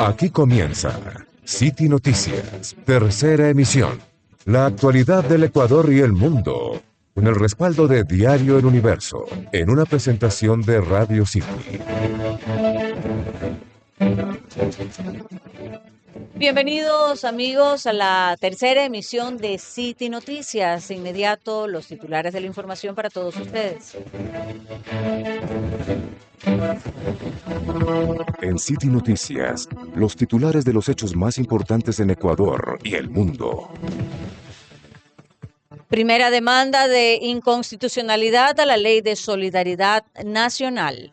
Aquí comienza City Noticias, tercera emisión. La actualidad del Ecuador y el mundo, con el respaldo de Diario El Universo, en una presentación de Radio City. Bienvenidos amigos a la tercera emisión de City Noticias. De inmediato los titulares de la información para todos ustedes. En City Noticias, los titulares de los hechos más importantes en Ecuador y el mundo. Primera demanda de inconstitucionalidad a la Ley de Solidaridad Nacional.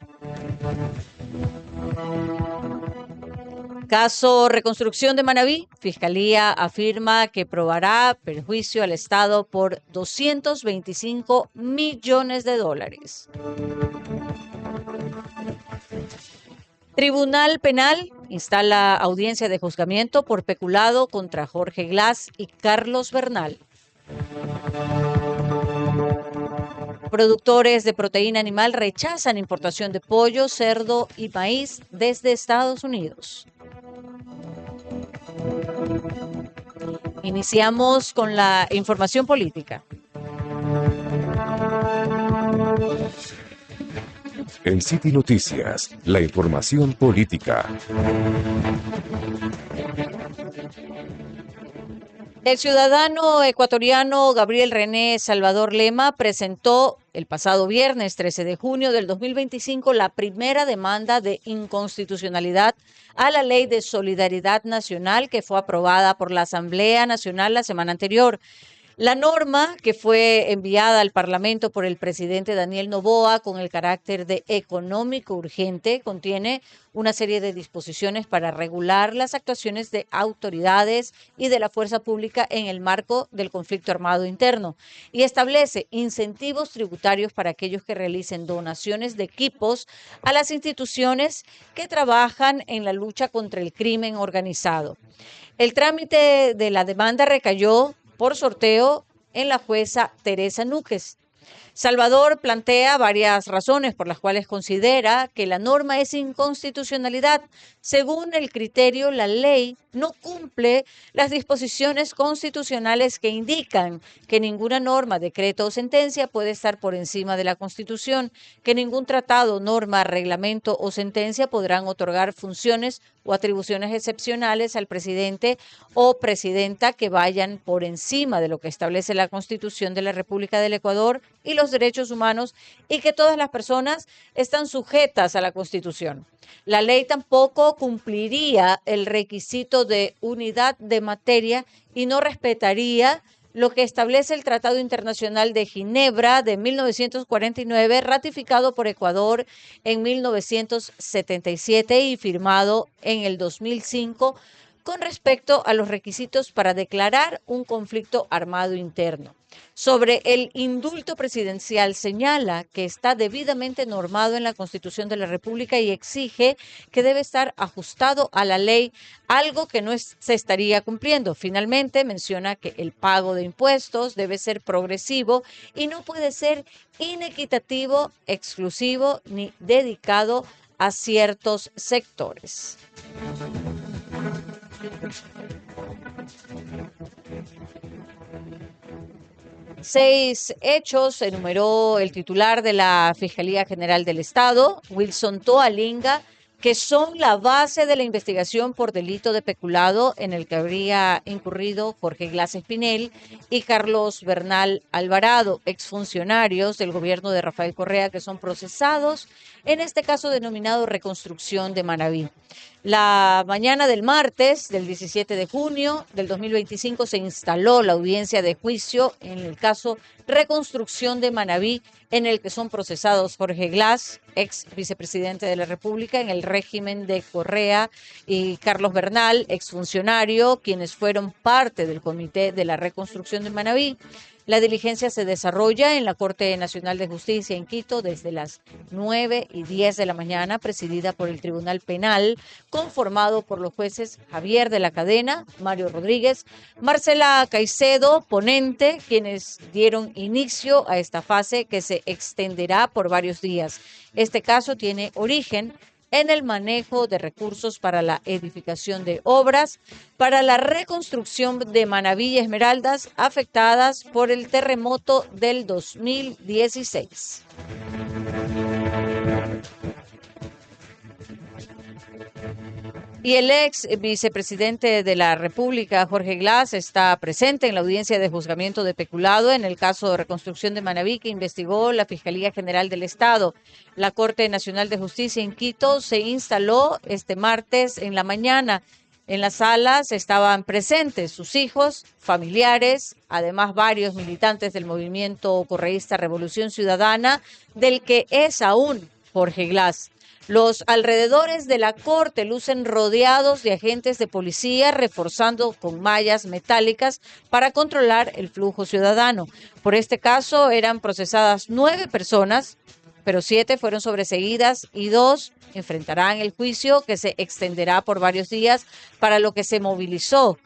Caso Reconstrucción de Manabí, Fiscalía afirma que probará perjuicio al Estado por $225 millones. Tribunal Penal instala audiencia de juzgamiento por peculado contra Jorge Glass y Carlos Bernal. Productores de proteína animal rechazan importación de pollo, cerdo y maíz desde Estados Unidos. Iniciamos con la información política. En City Noticias, la información política. El ciudadano ecuatoriano Gabriel René Salvador Lema presentó el pasado viernes 13 de junio del 2025 la primera demanda de inconstitucionalidad a la Ley de Solidaridad Nacional que fue aprobada por la Asamblea Nacional la semana anterior. La norma, que fue enviada al Parlamento por el presidente Daniel Noboa con el carácter de económico urgente, contiene una serie de disposiciones para regular las actuaciones de autoridades y de la fuerza pública en el marco del conflicto armado interno y establece incentivos tributarios para aquellos que realicen donaciones de equipos a las instituciones que trabajan en la lucha contra el crimen organizado. El trámite de la demanda recayó por sorteo en la jueza Teresa Núquez. Salvador plantea varias razones por las cuales considera que la norma es inconstitucionalidad. Según el criterio, la ley no cumple las disposiciones constitucionales que indican que ninguna norma, decreto o sentencia puede estar por encima de la Constitución, que ningún tratado, norma, reglamento o sentencia podrán otorgar funciones o atribuciones excepcionales al presidente o presidenta que vayan por encima de lo que establece la Constitución de la República del Ecuador y los derechos humanos, y que todas las personas están sujetas a la Constitución. La ley tampoco cumpliría el requisito de unidad de materia y no respetaría lo que establece el Tratado Internacional de Ginebra de 1949, ratificado por Ecuador en 1977 y firmado en el 2005, con respecto a los requisitos para declarar un conflicto armado interno. Sobre el indulto presidencial, señala que está debidamente normado en la Constitución de la República y exige que debe estar ajustado a la ley, algo que no se estaría cumpliendo. Finalmente, menciona que el pago de impuestos debe ser progresivo y no puede ser inequitativo, exclusivo ni dedicado a ciertos sectores. 6 hechos enumeró el titular de la Fiscalía General del Estado, Wilson Toa Linga, que son la base de la investigación por delito de peculado en el que habría incurrido Jorge Glass Espinel y Carlos Bernal Alvarado, exfuncionarios del gobierno de Rafael Correa, que son procesados en este caso denominado Reconstrucción de Manabí. La mañana del martes, del 17 de junio del 2025, se instaló la audiencia de juicio en el caso Reconstrucción de Manabí, en el que son procesados Jorge Glass, ex vicepresidente de la República en el régimen de Correa, y Carlos Bernal, exfuncionario, quienes fueron parte del Comité de la Reconstrucción de Manabí. La diligencia se desarrolla en la Corte Nacional de Justicia en Quito desde las 9:10 de la mañana, presidida por el Tribunal Penal, conformado por los jueces Javier de la Cadena, Mario Rodríguez, Marcela Caicedo, ponente, quienes dieron inicio a esta fase que se extenderá por varios días. Este caso tiene origen en el manejo de recursos para la edificación de obras para la reconstrucción de Manabí y Esmeraldas afectadas por el terremoto del 2016. Y el ex vicepresidente de la República, Jorge Glass, está presente en la audiencia de juzgamiento de peculado en el caso de reconstrucción de Manabí que investigó la Fiscalía General del Estado. La Corte Nacional de Justicia en Quito se instaló este martes en la mañana. En las salas estaban presentes sus hijos, familiares, además varios militantes del movimiento correísta Revolución Ciudadana, del que es aún Jorge Glass. Los alrededores de la corte lucen rodeados de agentes de policía reforzando con mallas metálicas para controlar el flujo ciudadano. Por este caso eran procesadas 9 personas, pero 7 fueron sobreseídas y 2 enfrentarán el juicio que se extenderá por varios días, para lo que se movilizó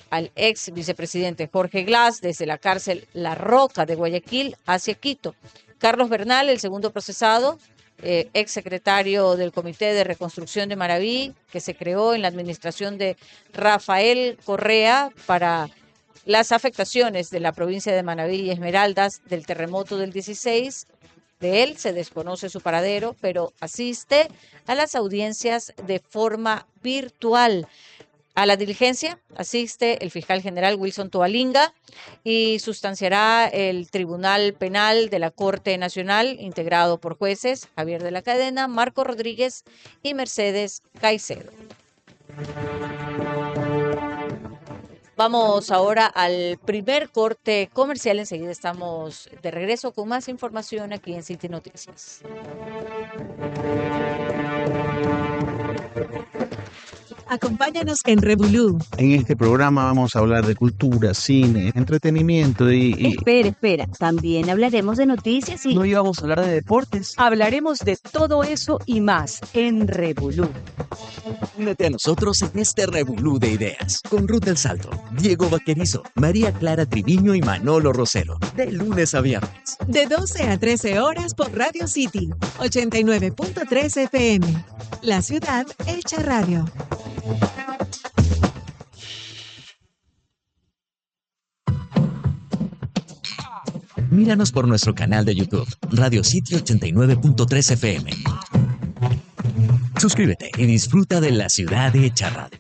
al ex vicepresidente Jorge Glass desde la cárcel La Roca de Guayaquil hacia Quito. Carlos Bernal, el segundo procesado, ex secretario del Comité de Reconstrucción de Manabí, que se creó en la administración de Rafael Correa para las afectaciones de la provincia de Manabí y Esmeraldas del terremoto del 16. De él se desconoce su paradero, pero asiste a las audiencias de forma virtual. A la diligencia asiste el fiscal general Wilson Toalinga y sustanciará el Tribunal Penal de la Corte Nacional, integrado por jueces Javier de la Cadena, Marco Rodríguez y Mercedes Caicedo. Vamos ahora al primer corte comercial. Enseguida estamos de regreso con más información aquí en City Noticias. Acompáñanos en Revolú. En este programa vamos a hablar de cultura, cine, entretenimiento y... Espera. También hablaremos de noticias y... No íbamos a hablar de deportes. Hablaremos de todo eso y más en Revolú. Únete a nosotros en este revolú de ideas. Con Ruth del Salto, Diego Vaquerizo, María Clara Triviño y Manolo Rosero. De lunes a viernes. De 12 a 13 horas por Radio City, 89.3 FM. La ciudad hecha radio. Míranos por nuestro canal de YouTube, Radio City 89.3 FM. Suscríbete y disfruta de la ciudad hecha radio.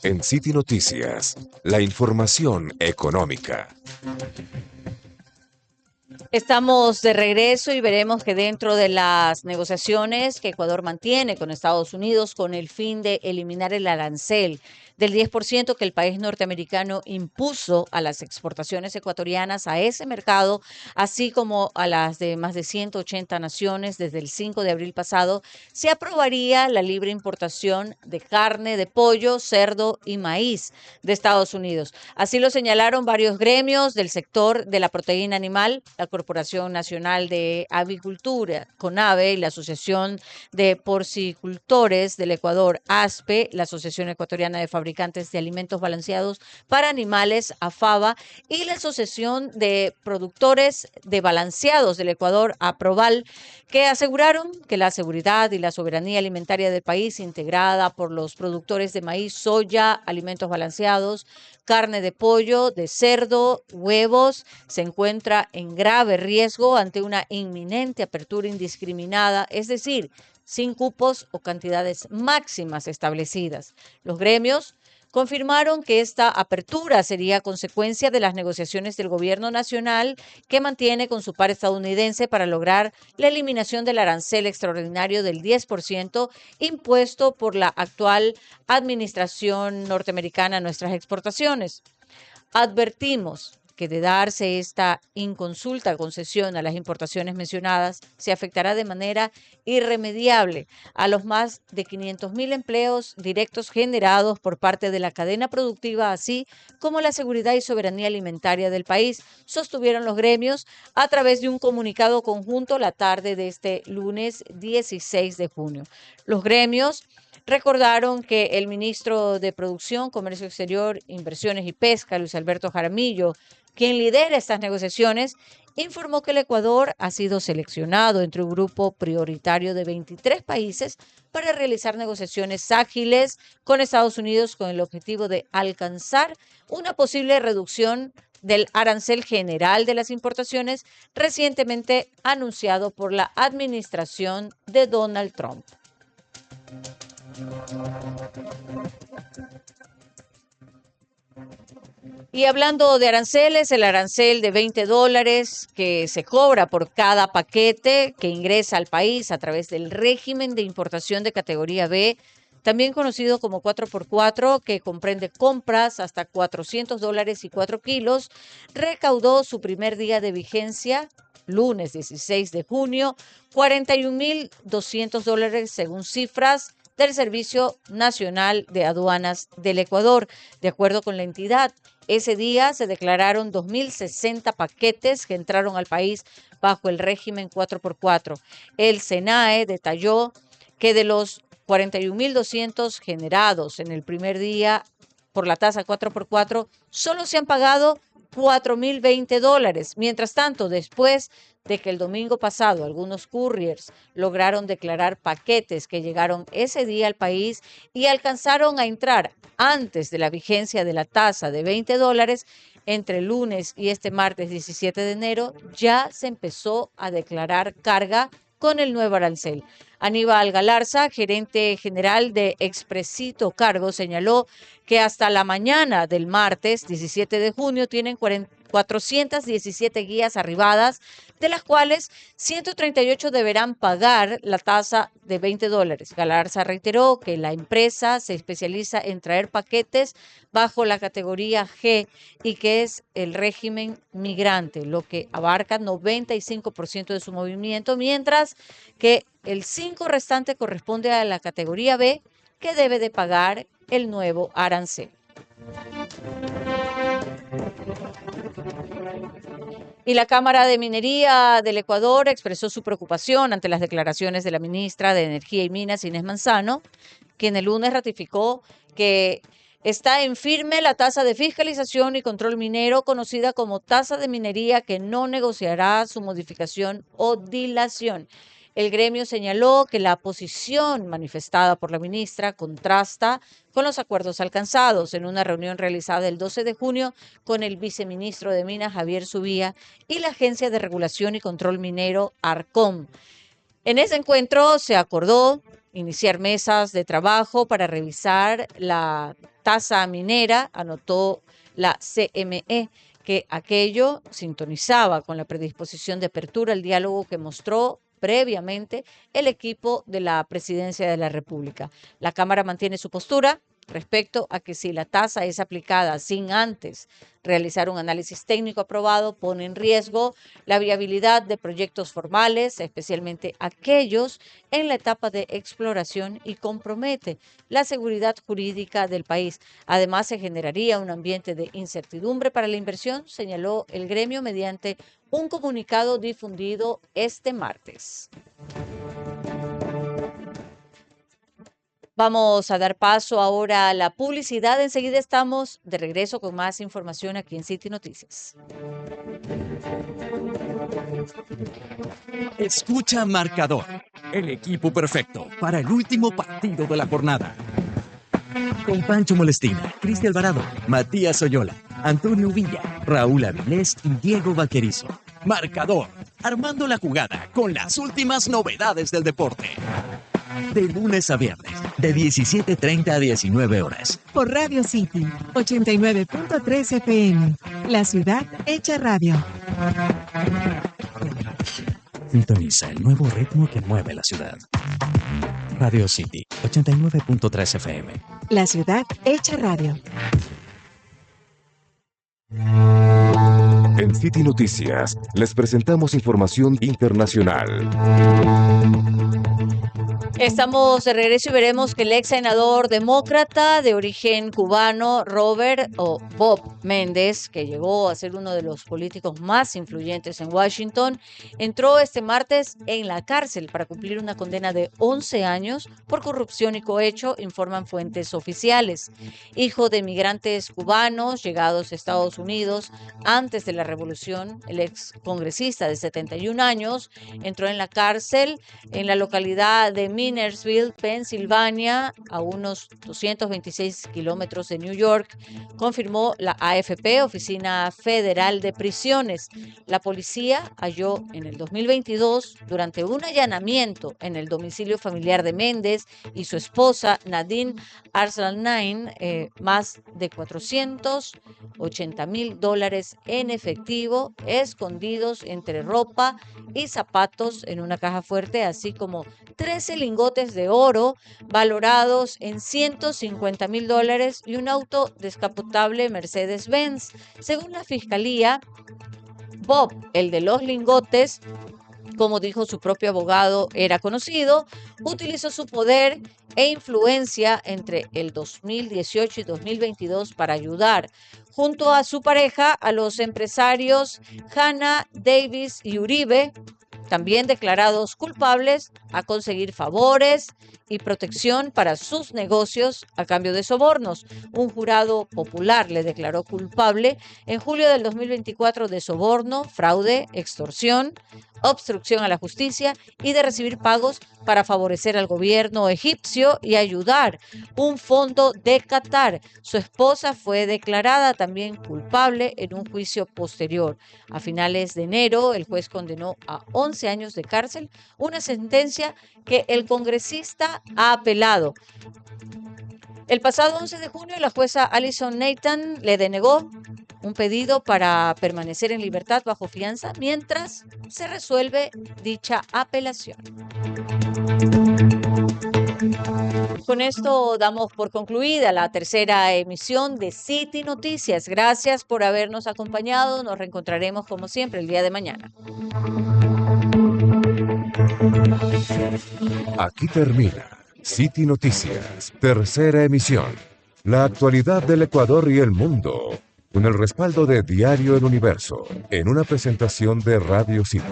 En City Noticias, la información económica. Estamos de regreso y veremos que dentro de las negociaciones que Ecuador mantiene con Estados Unidos con el fin de eliminar el arancel del 10% que el país norteamericano impuso a las exportaciones ecuatorianas a ese mercado, así como a las de más de 180 naciones desde el 5 de abril pasado, se aprobaría la libre importación de carne, de pollo, cerdo y maíz de Estados Unidos. Así lo señalaron varios gremios del sector de la proteína animal, la Corporación Nacional de Avicultura, CONAVE, y la Asociación de Porcicultores del Ecuador, ASPE, la Asociación Ecuatoriana de Fabricantes de Alimentos Balanceados para Animales, AFABA, y la Asociación de Productores de Balanceados del Ecuador, APROBAL, que aseguraron que la seguridad y la soberanía alimentaria del país, integrada por los productores de maíz, soya, alimentos balanceados, carne de pollo, de cerdo, huevos, se encuentra en grave riesgo ante una inminente apertura indiscriminada, es decir, sin cupos o cantidades máximas establecidas. Los gremios confirmaron que esta apertura sería consecuencia de las negociaciones del gobierno nacional que mantiene con su par estadounidense para lograr la eliminación del arancel extraordinario del 10% impuesto por la actual administración norteamericana a nuestras exportaciones. Advertimos que de darse esta inconsulta concesión a las importaciones mencionadas, se afectará de manera irremediable a los más de 500.000 empleos directos generados por parte de la cadena productiva, así como la seguridad y soberanía alimentaria del país, sostuvieron los gremios a través de un comunicado conjunto la tarde de este lunes 16 de junio. Los gremios recordaron que el ministro de Producción, Comercio Exterior, Inversiones y Pesca, Luis Alberto Jaramillo, quien lidera estas negociaciones, informó que el Ecuador ha sido seleccionado entre un grupo prioritario de 23 países para realizar negociaciones ágiles con Estados Unidos con el objetivo de alcanzar una posible reducción del arancel general de las importaciones recientemente anunciado por la administración de Donald Trump. Y hablando de aranceles, el arancel de $20 que se cobra por cada paquete que ingresa al país a través del régimen de importación de categoría B, también conocido como 4x4, que comprende compras hasta $400 y 4 kilos, recaudó su primer día de vigencia, lunes 16 de junio, $41.200 según cifras del Servicio Nacional de Aduanas del Ecuador. De acuerdo con la entidad, ese día se declararon 2.060 paquetes que entraron al país bajo el régimen 4x4. El SENAE detalló que de los 41.200 generados en el primer día por la tasa 4x4, solo se han pagado $4.020. Mientras tanto, después de que el domingo pasado algunos couriers lograron declarar paquetes que llegaron ese día al país y alcanzaron a entrar antes de la vigencia de la tasa de $20, entre el lunes y este martes 17 de enero, ya se empezó a declarar carga con el nuevo arancel. Aníbal Galarza, gerente general de Expresito Cargo, señaló que hasta la mañana del martes 17 de junio tienen 417 guías arribadas, de las cuales 138 deberán pagar la tasa de $20. Galarza reiteró que la empresa se especializa en traer paquetes bajo la categoría G y que es el régimen migrante, lo que abarca 95% de su movimiento, mientras que el 5% restante corresponde a la categoría B, que debe de pagar el nuevo arancel. Y la Cámara de Minería del Ecuador expresó su preocupación ante las declaraciones de la ministra de Energía y Minas, Inés Manzano, quien el lunes ratificó que está en firme la tasa de fiscalización y control minero, conocida como tasa de minería, que no negociará su modificación o dilación. El gremio señaló que la posición manifestada por la ministra contrasta con los acuerdos alcanzados en una reunión realizada el 12 de junio con el viceministro de Minas, Javier Subía, y la Agencia de Regulación y Control Minero, ARCOM. En ese encuentro se acordó iniciar mesas de trabajo para revisar la tasa minera, anotó la CME, que aquello sintonizaba con la predisposición de apertura al diálogo que mostró previamente el equipo de la Presidencia de la República. La Cámara mantiene su postura respecto a que si la tasa es aplicada sin antes realizar un análisis técnico aprobado, pone en riesgo la viabilidad de proyectos formales, especialmente aquellos en la etapa de exploración, y compromete la seguridad jurídica del país. Además, se generaría un ambiente de incertidumbre para la inversión, señaló el gremio mediante un comunicado difundido este martes. Vamos a dar paso ahora a la publicidad. Enseguida estamos de regreso con más información aquí en City Noticias. Escucha Marcador, el equipo perfecto para el último partido de la jornada. Con Pancho Molestina, Cristi Alvarado, Matías Oyola, Antonio Villa, Raúl Avilés y Diego Vaquerizo. Marcador, armando la jugada con las últimas novedades del deporte. De lunes a viernes, de 17:30 a 19 horas. Por Radio City, 89.3 FM. La ciudad hecha radio. Sintoniza el nuevo ritmo que mueve la ciudad. Radio City, 89.3 FM. La ciudad hecha radio. En City Noticias les presentamos información internacional. Estamos de regreso y veremos que el ex senador demócrata de origen cubano, Robert o Bob Méndez, que llegó a ser uno de los políticos más influyentes en Washington, entró este martes en la cárcel para cumplir una condena de 11 años por corrupción y cohecho, informan fuentes oficiales. Hijo de migrantes cubanos llegados a Estados Unidos antes de la revolución, el ex congresista de 71 años entró en la cárcel en la localidad de Minersville, Pensilvania, a unos 226 kilómetros de New York, confirmó la AFP, Oficina Federal de Prisiones. La policía halló en el 2022, durante un allanamiento en el domicilio familiar de Méndez y su esposa Nadine Arslanain, más de $480,000 en efectivo, escondidos entre ropa y zapatos en una caja fuerte, así como 13 lingotes de oro valorados en $150,000 y un auto descapotable Mercedes-Benz. Según la fiscalía, Bob, el de los lingotes, como dijo su propio abogado, era conocido, utilizó su poder e influencia entre el 2018 y 2022 para ayudar, junto a su pareja, a los empresarios Hannah Davis y Uribe, también declarados culpables, a conseguir favores y protección para sus negocios a cambio de sobornos. Un jurado popular le declaró culpable en julio del 2024 de soborno, fraude, extorsión, obstrucción a la justicia y de recibir pagos para favorecer al gobierno egipcio y ayudar un fondo de Qatar. Su esposa fue declarada también culpable en un juicio posterior. A finales de enero, el juez condenó a 11 años de cárcel, una sentencia que el congresista ha apelado. El pasado 11 de junio, la jueza Alison Nathan le denegó un pedido para permanecer en libertad bajo fianza mientras se resuelve dicha apelación. Con esto damos por concluida la tercera emisión de City Noticias. Gracias por habernos acompañado. Nos reencontraremos como siempre el día de mañana. Aquí termina City Noticias, tercera emisión. La actualidad del Ecuador y el mundo, con el respaldo de Diario El Universo, en una presentación de Radio City.